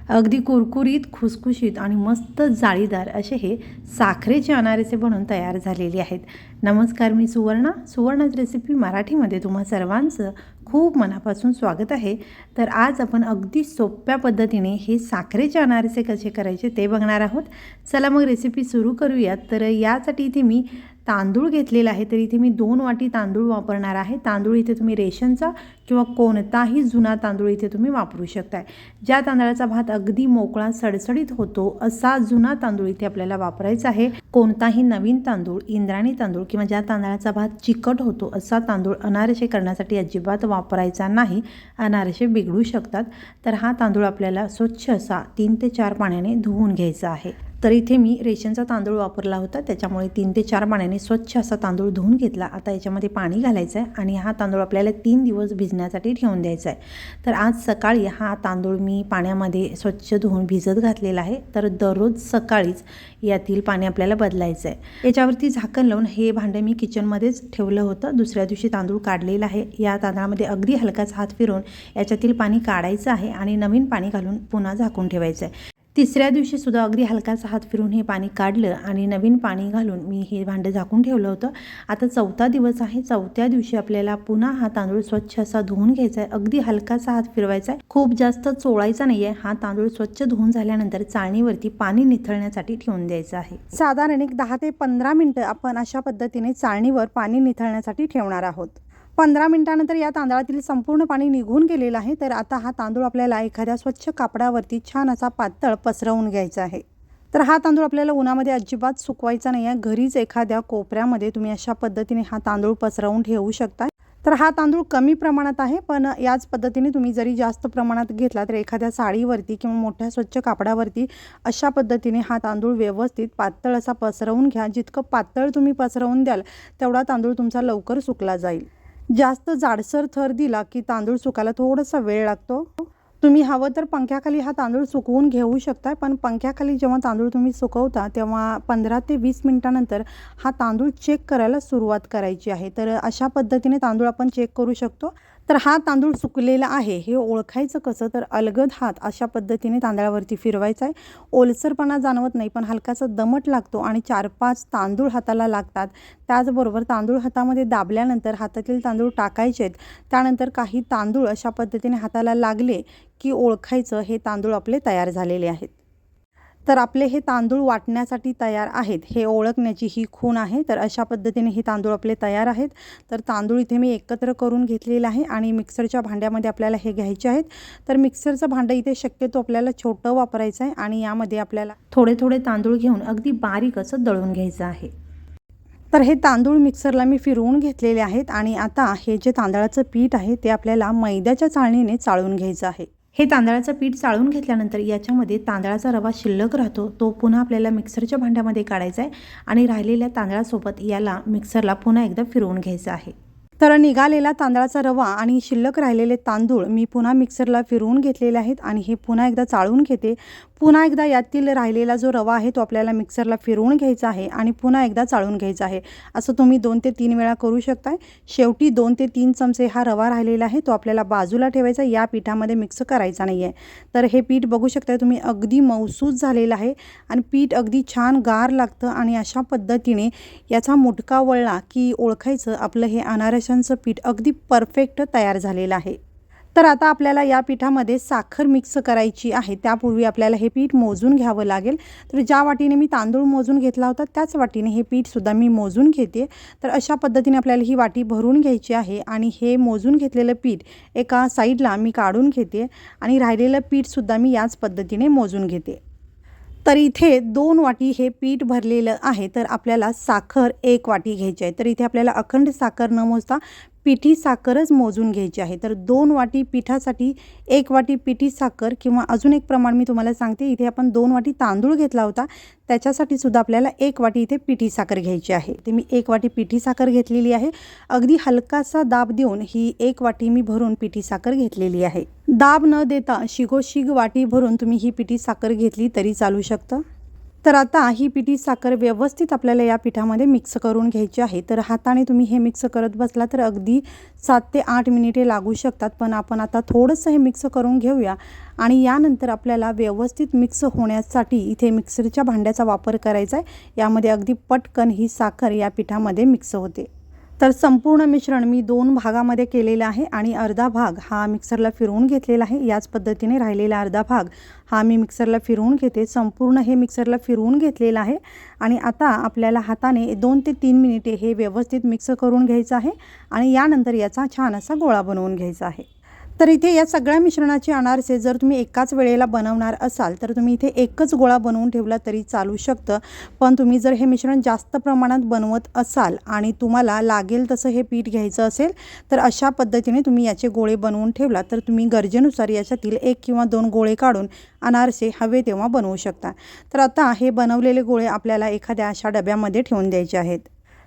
अगदी कुरकुरीत, खुसखुशीत आणि मस्त जाळीदार असे हे साखरेचे अनारसे बनून तयार झालेले आहेत. नमस्कार, मी सुवर्णाच रेसिपी मराठीमध्ये तुम्हा सर्वांचं खूप मनापासून स्वागत आहे. तर आज आपण अगदी सोप्या पद्धतीने हे साखरेचे अनारसे कसे करायचे ते बघणार आहोत. चला मग रेसिपी सुरू करूयात. तर यासाठी इथे मी तांदूळ घेतलेला आहे. तर इथे मी 2 वाटी तांदूळ वापरणार आहे. तांदूळ इथे तुम्ही रेशनचा किंवा कोणताही जुना तांदूळ इथे तुम्ही वापरू शकताय. ज्या तांदळाचा भात अगदी मोकळा सडसडीत होतो असा जुना तांदूळ इथे आपल्याला वापरायचा आहे. कोणताही नवीन तांदूळ, इंद्रायणी तांदूळ किंवा ज्या तांदळाचा भात चिकट होतो असा तांदूळ अनारसे करण्यासाठी अजिबात वापरायचा नाही. अनारसे बिघडू शकतात. तर हा तांदूळ आपल्याला स्वच्छ असा 3 ते 4 पाण्याने धुवून घ्यायचा आहे. तर इथे मी रेशनचा तांदूळ वापरला होता, त्याच्यामुळे 3 ते 4 पाण्याने स्वच्छ असा तांदूळ धुवून घेतला. आता याच्यामध्ये पाणी घालायचं आहे आणि हा तांदूळ आपल्याला 3 दिवस भिजण्यासाठी ठेवून द्यायचा आहे. तर आज सकाळी हा तांदूळ मी पाण्यामध्ये स्वच्छ धुवून भिजत घातलेला आहे. तर दररोज सकाळीच यातील पाणी आपल्याला बदलायचं आहे. याच्यावरती झाकण लावून हे भांडे मी किचनमध्येच ठेवलं होतं. दुसऱ्या दिवशी तांदूळ काढलेला आहे. या तांदळामध्ये अगदी हलकाच हात फिरवून याच्यातील पाणी काढायचं आहे आणि नवीन पाणी घालून पुन्हा झाकून ठेवायचं आहे. तिसऱ्या दिवशी सुद्धा अगदी हलकाचा हात फिरून हे पाणी काढलं आणि नवीन पाणी घालून मी हे भांडं झाकून ठेवलं होतं. आता 4था दिवस आहे. 4थ्या दिवशी आपल्याला पुन्हा हा तांदूळ स्वच्छ असा धुवून घ्यायचा आहे. अगदी हलकाचा हात फिरवायचा आहे, खूप जास्त चोळायचा नाही आहे. हा तांदूळ स्वच्छ धुवून झाल्यानंतर चाळणीवरती पाणी निथळण्यासाठी ठेवून द्यायचं आहे. साधारण एक 10 ते 15 मिनिटं आपण अशा पद्धतीने चाळणीवर पाणी निथळण्यासाठी ठेवणार आहोत. 15 मिनिटानंतर या तांदळातील संपूर्ण पाणी निघून गेलेलं आहे. तर आता हा तांदूळ आपल्याला एखाद्या स्वच्छ कापडावरती छान असा पातळ पसरवून घ्यायचा आहे. तर हा तांदूळ आपल्याला उन्हामध्ये अजिबात सुकवायचा नाही आहे. घरीच एखाद्या कोपऱ्यामध्ये तुम्ही अशा पद्धतीने हा तांदूळ पसरवून ठेवू शकता. तर हा तांदूळ कमी प्रमाणात आहे, पण याच पद्धतीने तुम्ही जरी जास्त प्रमाणात घेतला तर एखाद्या साडीवरती किंवा मोठ्या स्वच्छ कापडावरती अशा पद्धतीने हा तांदूळ व्यवस्थित पातळ असा पसरवून घ्या. जितकं पातळ तुम्ही पसरवून द्याल तेवढा तांदूळ तुमचा लवकर सुकला जाईल. जास्त जाडसर थर दिला की तांदूळ सुकायला थोडासा वेळ लागतो. तुम्ही हवं तर पंख्याखाली हा तांदूळ सुकवून घेऊ शकता, पण पंख्याखाली जेव्हा तांदूळ तुम्ही सुकवता तेव्हा 15 ते 20 मिनिटानंतर हा तांदूळ चेक करायला सुरुवात करायची आहे. तर अशा पद्धतीने तांदूळ आपण चेक करू शकतो. तर हा तांदूळ सुकलेला आहे हे ओळखायचं कसं, तर अलगद हात अशा पद्धतीने तांदळावरती फिरवायचा आहे. ओलसरपणा जाणवत नाही, पण हलकासा दमट लागतो आणि 4-5 तांदूळ हाताला लागतात. त्याचबरोबर तांदूळ हातामध्ये दाबल्यानंतर हातातील तांदूळ टाकायचे आहेत. त्यानंतर काही तांदूळ अशा पद्धतीने हाताला लागले की ओळखायचं हे तांदूळ आपले तयार झालेले आहेत. तर आपले हे तांदूळ वाटण्यासाठी तयार आहेत हे ओळखण्याची ही खूण आहे. तर अशा पद्धतीने हे तांदूळ आपले तयार आहेत. तर तांदूळ इथे मी एकत्र करून घेतलेला आहे आणि मिक्सरच्या भांड्यामध्ये आपल्याला हे घ्यायचे आहेत. तर मिक्सरचं भांडं इथे शक्यतो आपल्याला छोटं वापरायचं आहे आणि यामध्ये आपल्याला थोडे थोडे तांदूळ घेऊन अगदी बारीक असं दळून घ्यायचं आहे. तर हे तांदूळ मिक्सरला मी फिरवून घेतलेले आहेत आणि आता हे जे तांदळाचं पीठ आहे ते आपल्याला मैद्याच्या चाळणीने चाळून घ्यायचं आहे. हे तांदळाचं पीठ चाळून घेतल्यानंतर याच्यामध्ये तांदळाचा रवा शिल्लक राहतो, तो पुन्हा आपल्याला मिक्सरच्या भांड्यामध्ये काढायचा आहे आणि राहिलेल्या तांदळासोबत याला मिक्सरला पुन्हा एकदा फिरवून घ्यायचं आहे. तर निघालेला तांदळाचा रवा आणि शिल्लक राहिलेले तांदूळ मी पुन्हा मिक्सरला फिरवून घेतलेले आहेत आणि हे पुन्हा एकदा चाळून घेते. पुन्हा एकदा यातील राहिलेला जो रवा आहे तो आपल्याला मिक्सरला फिरवून घ्यायचा आहे आणि पुन्हा एकदा चाळून घ्यायचा आहे. असं तुम्ही 2 ते 3 वेळा करू शकताय. शेवटी 2 ते 3 चमचे हा रवा राहिलेला आहे तो आपल्याला बाजूला ठेवायचा, या पिठामध्ये मिक्स करायचा नाही आहे. तर हे पीठ बघू शकताय तुम्ही अगदी मऊसूत झालेलं आहे आणि पीठ अगदी छान गार लागतं आणि अशा पद्धतीने याचा मुटका वळला की ओळखायचं आपलं हे अनारशांचं पीठ अगदी परफेक्ट तयार झालेलं आहे. तर आता आपल्याला या पिठामध्ये साखर मिक्स करायची आहे. त्यापूर्वी आपल्याला हे पीठ मोजून घ्यावं लागेल. तर ज्या वाटीने मी तांदूळ मोजून घेतला होता त्याच वाटीने हे पीठसुद्धा मी मोजून घेते. तर अशा पद्धतीने आपल्याला ही वाटी भरून घ्यायची आहे आणि हे मोजून घेतलेलं पीठ एका साईडला मी काढून घेते आणि राहिलेलं पीठसुद्धा मी याच पद्धतीने मोजून घेते. तर इथे 2 वाटी हे पीठ भरलेलं आहे. तर आपल्याला साखर 1 वाटी घ्यायची आहे. तर इथे आपल्याला अखंड साखर न मोजता पिठी साखरच मोजून घ्यायची आहे. तर 2 वाटी पिठासाठी 1 वाटी पिठी साखर किंवा अजून एक प्रमाण मी तुम्हाला सांगते. इथे आपण 2 वाटी तांदूळ घेतला होता त्याच्यासाठी सुद्धा आपल्याला 1 वाटी इथे पिठी साखर घ्यायची आहे. ते मी 1 वाटी पिठी साखर घेतलेली आहे. अगदी हलकासा दाब देऊन ही 1 वाटी मी भरून पिठी साखर घेतलेली आहे. दाब न देता शिगोशिग वाटी भरून तुम्ही ही पिठी साखर घेतली तरी चालू शकतं. तर आता ही पिठी साखर व्यवस्थित आपल्याला या पिठामध्ये मिक्स करून घ्यायची आहे। तर हाताने तुम्ही हे मिक्स करत बसला तर अगदी 7 ते 8 मिनिटे लागू शकतात, पण आपण आता थोडंसं हे मिक्स करून घेऊया आणि यानंतर आपल्याला व्यवस्थित मिक्स होण्यासाठी इथे मिक्सरच्या भांड्याचा वापर करायचा आहे। यामध्ये अगदी पटकन ही साखर या पिठामध्ये मिक्स होते। तर संपूर्ण मिश्रण मी 2 भागामध्ये केलेलं आहे आणि अर्धा भाग हा मिक्सरला फिरवून घेतलेला आहे। याच पद्धतीने राहिलेला अर्धा भाग हा मी मिक्सरला फिरवून घेते। संपूर्ण हे मिक्सरला फिरवून घेतलेलं आहे आणि आता आपल्याला हाताने 2 ते 3 मिनिटे हे व्यवस्थित मिक्स करून घ्यायचं आहे आणि यानंतर याचा छान असा गोळा बनवून घ्यायचा आहे। तर इथे या सगळ्या मिश्रणाचे अनारसे जर तुम्ही एकाच वेळेला बनवणार असाल तर तुम्ही इथे एकच गोळा बनवून ठेवला तरी चालू शकतं, पण तुम्ही जर हे मिश्रण जास्त प्रमाणात बनवत असाल आणि तुम्हाला लागेल तसं हे पीठ घ्यायचं असेल तर अशा पद्धतीने तुम्ही याचे गोळे बनवून ठेवला तर तुम्ही गरजेनुसार याच्यातील 1 किंवा 2 गोळे काढून अनारसे हवे तेव्हा बनवू शकता। तर आता हे बनवलेले गोळे आपल्याला एखाद्या अशा डब्यामध्ये ठेवून द्यायचे आहेत।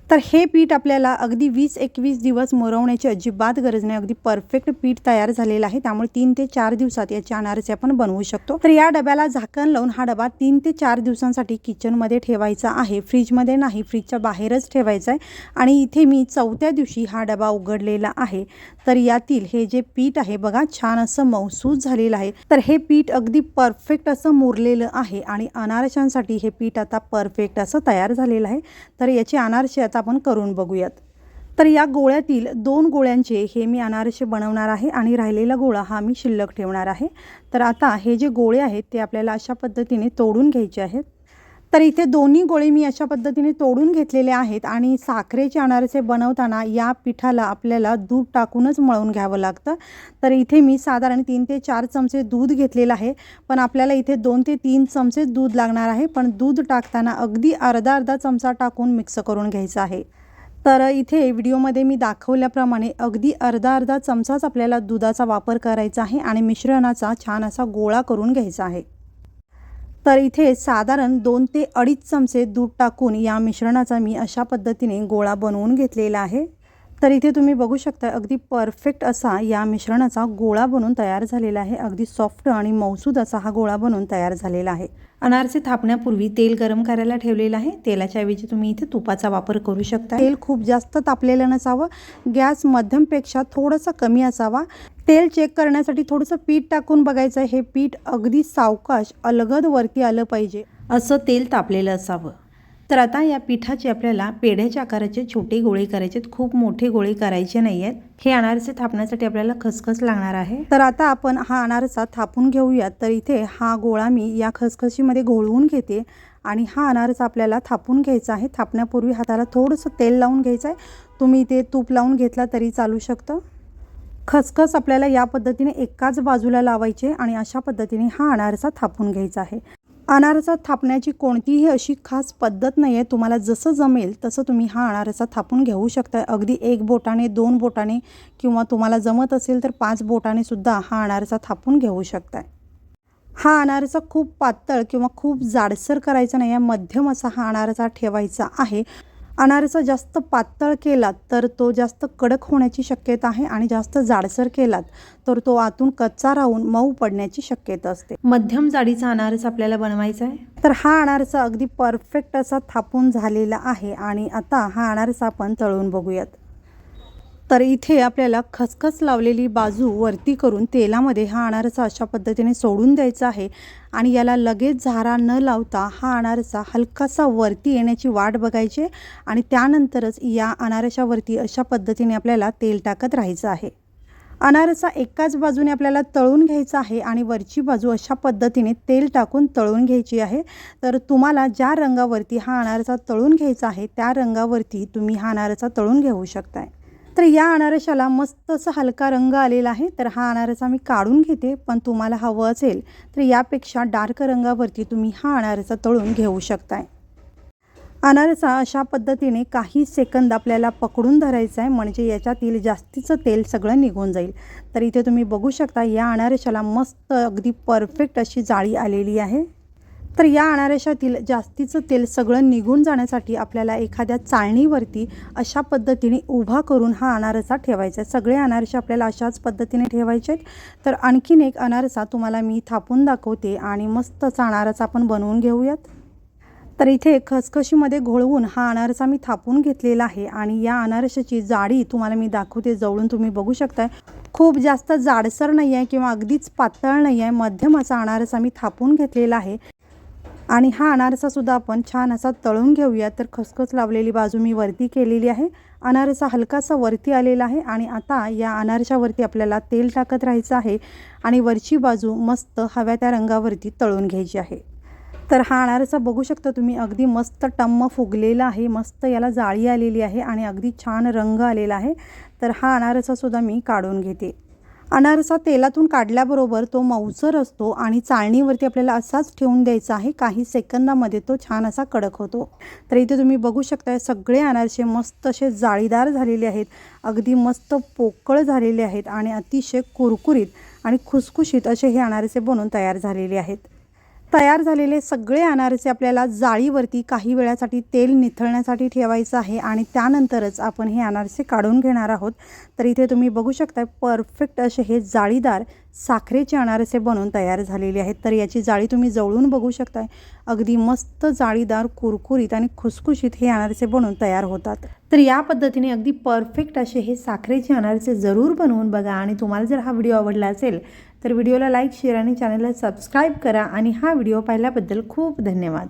तर हे पीठ आपल्याला अगदी 20-21 दिवस मुरवण्याची अजिबात गरज नाही, अगदी परफेक्ट पीठ तयार झालेलं आहे। त्यामुळे 3 ते 4 दिवसात याचे अनारसे आपण बनवू शकतो। तर या डब्याला झाकण लावून हा डबा 3 ते 4 दिवसांसाठी किचनमध्ये ठेवायचा आहे, फ्रीजमध्ये नाही, फ्रीजच्या बाहेरच ठेवायचा आहे। आणि इथे मी 4थ्या दिवशी हा डबा उघडलेला आहे तर यातील हे जे पीठ आहे बघा छान असं मऊसूत झालेलं आहे। तर हे पीठ अगदी परफेक्ट असं मुरलेलं आहे आणि अनारशांसाठी हे पीठ आता परफेक्ट असं तयार झालेलं आहे। तर याचे अनारसे आता आपण करून बघूयात। तर या गोळ्यातील 2 गोळ्यांचे हे मी अनारसे बनवणार आहे आणि राहिलेला गोळा हा मी शिल्लक ठेवणार आहे। तर आता हे जे गोळे आहेत ते आपल्याला अशा पद्धतीने तोडून घ्यायचे आहेत। तर इथे दोन्ही गोळे मी अशा पद्धतीने तोडून घेतलेले आहेत आणि साखरेचे अनारसे बनवताना या पिठाला आपल्याला दूध टाकूनच मळून घ्यावं लागतं। तर इथे मी साधारण 3 ते 4 चमचे दूध घेतलेलं आहे, पण आपल्याला इथे 2 ते 3 चमचे दूध लागणार आहे, पण दूध टाकताना अगदी अर्धा चमचा टाकून मिक्स करून घ्यायचं आहे। तर इथे व्हिडिओमध्ये मी दाखवल्याप्रमाणे अगदी अर्धा चमचाच आपल्याला दुधाचा वापर करायचा आहे आणि मिश्रणाचा छान असा गोळा करून घ्यायचा आहे। तर इथे साधारण 2 ते 2.5 चमचे दूध टाकून या मिश्रणाचा मी अशा पद्धतीने गोळा बनवून घेतलेला आहे। तर इथे तुम्ही बघू शकता अगदी परफेक्ट असा या मिश्रणाचा गोळा बनून तयार झालेला आहे। अगदी सॉफ्ट आणि मऊसूद असा हा गोळा बनून तयार झालेला आहे। अनारसे थापण्यापूर्वी तेल गरम करायला ठेवलेलं आहे। तेलाच्या ऐवजी तुम्ही इथे तुपाचा वापर करू शकता। तेल खूप जास्त तापलेलं नसावं, गॅस मध्यमपेक्षा थोडंसं कमी असावा। तेल चेक करण्यासाठी थोडंसं पीठ टाकून बघायचं, हे पीठ अगदी सावकाश अलगद वरती आलं पाहिजे असं तेल तापलेलं असावं। तर आता या पिठाचे आपल्याला पेढ्याच्या आकाराचे छोटे गोळे करायचे आहेत, खूप मोठे गोळे करायचे नाही आहेत। हे अनारसे थापण्यासाठी आपल्याला खसखस लागणार आहे। तर आता आपण हा अनारसा थापून घेऊयात। तर इथे हा गोळा मी या खसखशीमध्ये घोळवून घेते आणि हा अनारसा आपल्याला थापून घ्यायचा आहे। थापण्यापूर्वी हाताला थोडंसं तेल लावून घ्यायचं आहे, तुम्ही इथे तूप लावून घेतला तरी चालू शकतं। खसखस आपल्याला या पद्धतीने एकाच बाजूला लावायचे आणि अशा पद्धतीने हा अनारसा थापून घ्यायचा आहे। अनारसा थापण्याची कोणतीही अशी खास पद्धत नाही आहे, तुम्हाला जसं जमेल तसं तुम्ही हा अनारसा थापून घेऊ शकता। अगदी 1 बोटाने, 2 बोटाने किंवा तुम्हाला जमत असेल तर 5 बोटाने सुद्धा हा अनारसा थापून घेऊ शकता। हा अनारसा खूप पातळ किंवा खूप जाडसर करायचा नाही आहे, मध्यम असा हा अनारसा ठेवायचा आहे। अनारसा जास्त पातळ केलात तर तो जास्त कडक होण्याची शक्यता आहे आणि जास्त जाडसर केलात तर तो आतून कच्चा राहून मऊ पडण्याची शक्यता असते। मध्यम जाडीचा अनारसा आपल्याला बनवायचा आहे। तर हा अनारसा अगदी परफेक्ट असा थापून झालेला आहे आणि आता हा अनारसा आपण तळून बघूयात। तर इथे आपल्याला खसखस लावलेली बाजू वरती करून तेलामध्ये हा अनारसा अशा पद्धतीने सोडून द्यायचा आहे आणि याला लगेच झारा न लावता हा अनारसा हलकासा वरती येण्याची वाट बघायची आणि त्यानंतरच या अनारशावरती अशा पद्धतीने आपल्याला तेल टाकत राहायचं आहे। अनारसा एकाच बाजूने आपल्याला तळून घ्यायचा आहे आणि वरची बाजू अशा पद्धतीने तेल टाकून तळून घ्यायची आहे। तर तुम्हाला ज्या रंगावरती हा अनारसा तळून घ्यायचा आहे त्या रंगावरती तुम्ही हा अनारसा तळून घेऊ शकताय। तर या अनारशाला मस्त असा हलका रंग आलेला आहे। तर हा अनारसा मी काढून घेते, पण तुम्हाला हवं असेल तर यापेक्षा डार्क रंगावरती तुम्ही हा अनारसा तळून घेऊ शकताय। अनारसा अशा पद्धतीने काही सेकंद आपल्याला पकडून धरायचा आहे, म्हणजे याच्यातील जास्तीचं तेल सगळं निघून जाईल। तर इथे तुम्ही बघू शकता या अनारशाला मस्त अगदी परफेक्ट अशी जाळी आलेली आहे। तर या अनारशातील जास्तीचं तेल सगळं निघून जाण्यासाठी आपल्याला एखाद्या चाळणीवरती अशा पद्धतीने उभा करून हा अनारसा ठेवायचा आहे। सगळे अनारसे आपल्याला अशाच पद्धतीने ठेवायचे आहेत। तर आणखीन एक अनारसा तुम्हाला मी थापून दाखवते आणि मस्त असा अनारसा आपण बनवून घेऊयात। तर इथे खसखशीमध्ये घोळवून हा अनारसा मी थापून घेतलेला आहे आणि या अनारसाची जाडी तुम्हाला मी दाखवते जवळून, तुम्ही बघू शकताय. खूप जास्त जाडसर नाही आहे किंवा अगदीच पातळ नाही आहे, मध्यम असा अनारसा मी थापून घेतलेला आहे. आणि हा अनारसासुद्धा आपण छान असा तळून घेऊया. तर खसखस लावलेली बाजू मी वरती केलेली आहे. अनारसा हलकासा वरती आलेला आहे आणि आता या अनारशावरती आपल्याला तेल टाकत राहायचं आहे आणि वरची बाजू मस्त हव्या त्या रंगावरती तळून घ्यायची आहे. तर हा अनारसा बघू शकता तुम्ही, अगदी मस्त टम्म फुगलेला आहे, मस्त याला जाळी आलेली आहे आणि अगदी छान रंग आलेला आहे. तर हा अनारसासुद्धा मी काढून घेते. अनारसा तेलातून काढल्याबरोबर तो मऊसर असतो आणि चाळणीवरती आपल्याला असाच ठेवून द्यायचा आहे. काही सेकंदामध्ये तो छान असा कडक होतो. तर इथे तुम्ही बघू शकता सगळे अनारसे मस्त असे जाळीदार झालेले आहेत, अगदी मस्त पोकळ झालेले आहेत आणि अतिशय कुरकुरीत आणि खुसखुशीत असे हे अनारसे बनून तयार झालेले आहेत. तयार झालेले सगळे अनारसे आपल्याला जाळीवरती काही वेळासाठी तेल निथळण्यासाठी ठेवायचं आहे आणि त्यानंतरच आपण हे अनारसे काढून घेणार आहोत. तर इथे तुम्ही बघू शकता परफेक्ट असे हे जाळीदार साखरेचे अनारसे बनवून तयार झालेले आहेत. तर याची जाळी तुम्ही जवळून बघू शकताय, अगदी मस्त जाळीदार, कुरकुरीत आणि खुसखुशीत हे अनारसे बनवून तयार होतात. तर या पद्धतीने अगदी परफेक्ट असे हे साखरेचे अनारसे जरूर बनवून बघा आणि तुम्हाला जर हा व्हिडिओ आवडला असेल तर व्हिडिओला लाईक, शेअर आणि चॅनलला सबस्क्राईब करा आणि हा व्हिडिओ पाहिल्याबद्दल खूप धन्यवाद.